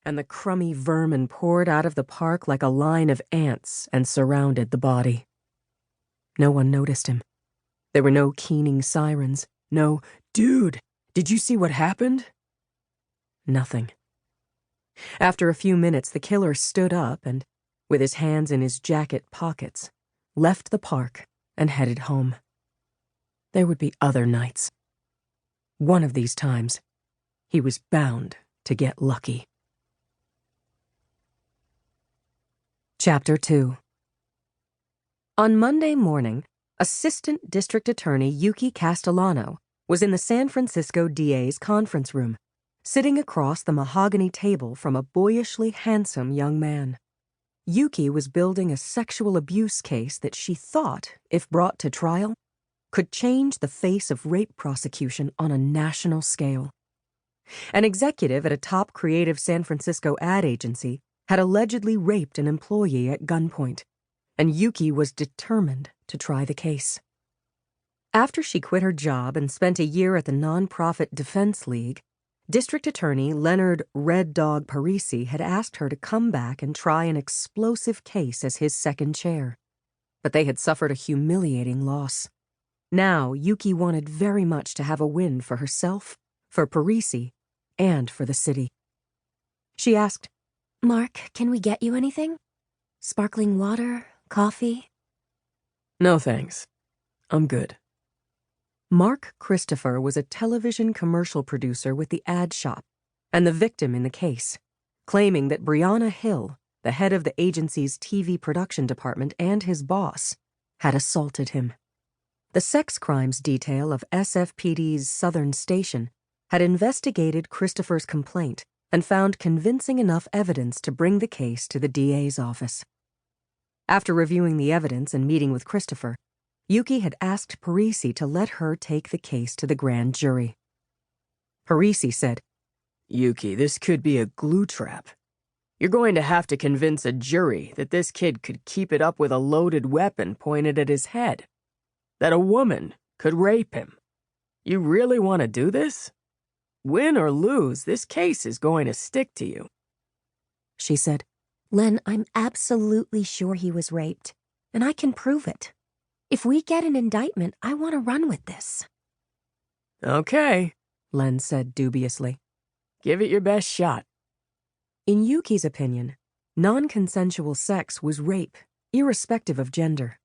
and the crummy vermin poured out of the park like a line of ants and surrounded the body. No one noticed him. There were no keening sirens, no, "Dude, did you see what happened?" Nothing. After a few minutes, the killer stood up and, with his hands in his jacket pockets, left the park and headed home. There would be other nights. One of these times, he was bound to get lucky. Chapter 2. On Monday morning, Assistant District Attorney Yuki Castellano was in the San Francisco DA's conference room, sitting across the mahogany table from a boyishly handsome young man. Yuki was building a sexual abuse case that she thought, if brought to trial, could change the face of rape prosecution on a national scale. An executive at a top creative San Francisco ad agency had allegedly raped an employee at gunpoint, and Yuki was determined to try the case. After she quit her job and spent a year at the nonprofit Defense League, District Attorney Leonard Red Dog Parisi had asked her to come back and try an explosive case as his second chair. But they had suffered a humiliating loss. Now, Yuki wanted very much to have a win for herself, for Parisi, and for the city. She asked, "Mark, can we get you anything? Sparkling water? Coffee?" "No thanks. I'm good." Mark Christopher was a television commercial producer with the ad shop and the victim in the case, claiming that Brianna Hill, the head of the agency's TV production department and his boss, had assaulted him. The sex crimes detail of SFPD's Southern Station had investigated Christopher's complaint and found convincing enough evidence to bring the case to the DA's office. After reviewing the evidence and meeting with Christopher, Yuki had asked Parisi to let her take the case to the grand jury. Parisi said, "Yuki, this could be a glue trap. You're going to have to convince a jury that this kid could keep it up with a loaded weapon pointed at his head, that a woman could rape him. You really want to do this? Win or lose, this case is going to stick to you." She said, "Len, I'm absolutely sure he was raped, and I can prove it. If we get an indictment, I want to run with this." "Okay," Len said dubiously. "Give it your best shot." In Yuki's opinion, non-consensual sex was rape, irrespective of gender.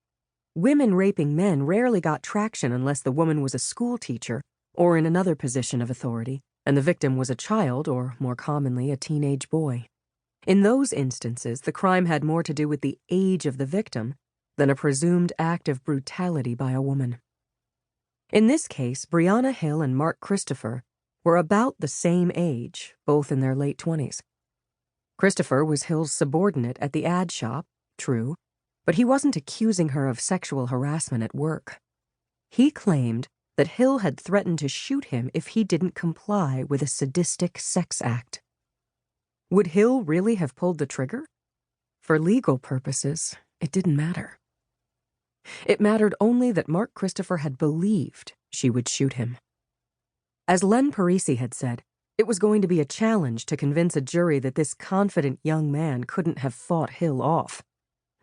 Women raping men rarely got traction unless the woman was a school teacher or in another position of authority, and the victim was a child or, more commonly, a teenage boy. In those instances, the crime had more to do with the age of the victim than a presumed act of brutality by a woman. In this case, Brianna Hill and Mark Christopher were about the same age, both in their late 20s. Christopher was Hill's subordinate at the ad shop, true, but he wasn't accusing her of sexual harassment at work. He claimed that Hill had threatened to shoot him if he didn't comply with a sadistic sex act. Would Hill really have pulled the trigger? For legal purposes, it didn't matter. It mattered only that Mark Christopher had believed she would shoot him. As Len Parisi had said, it was going to be a challenge to convince a jury that this confident young man couldn't have fought Hill off,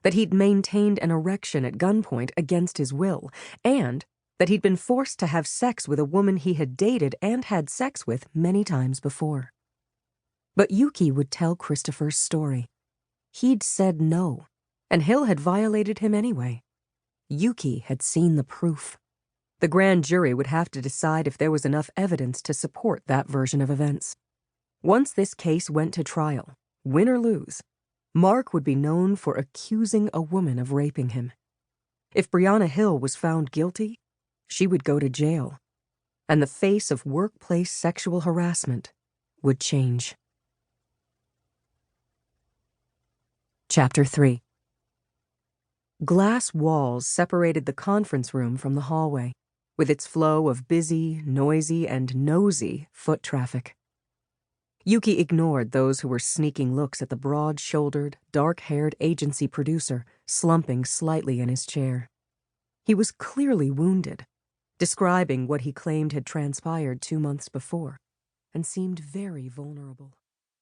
that he'd maintained an erection at gunpoint against his will, and that he'd been forced to have sex with a woman he had dated and had sex with many times before. But Yuki would tell Christopher's story. He'd said no, and Hill had violated him anyway. Yuki had seen the proof. The grand jury would have to decide if there was enough evidence to support that version of events. Once this case went to trial, win or lose, Mark would be known for accusing a woman of raping him. If Brianna Hill was found guilty, she would go to jail, and the face of workplace sexual harassment would change. Chapter 3. Glass walls separated the conference room from the hallway, with its flow of busy, noisy, and nosy foot traffic. Yuki ignored those who were sneaking looks at the broad-shouldered, dark-haired agency producer slumping slightly in his chair. He was clearly wounded, describing what he claimed had transpired 2 months before, and seemed very vulnerable.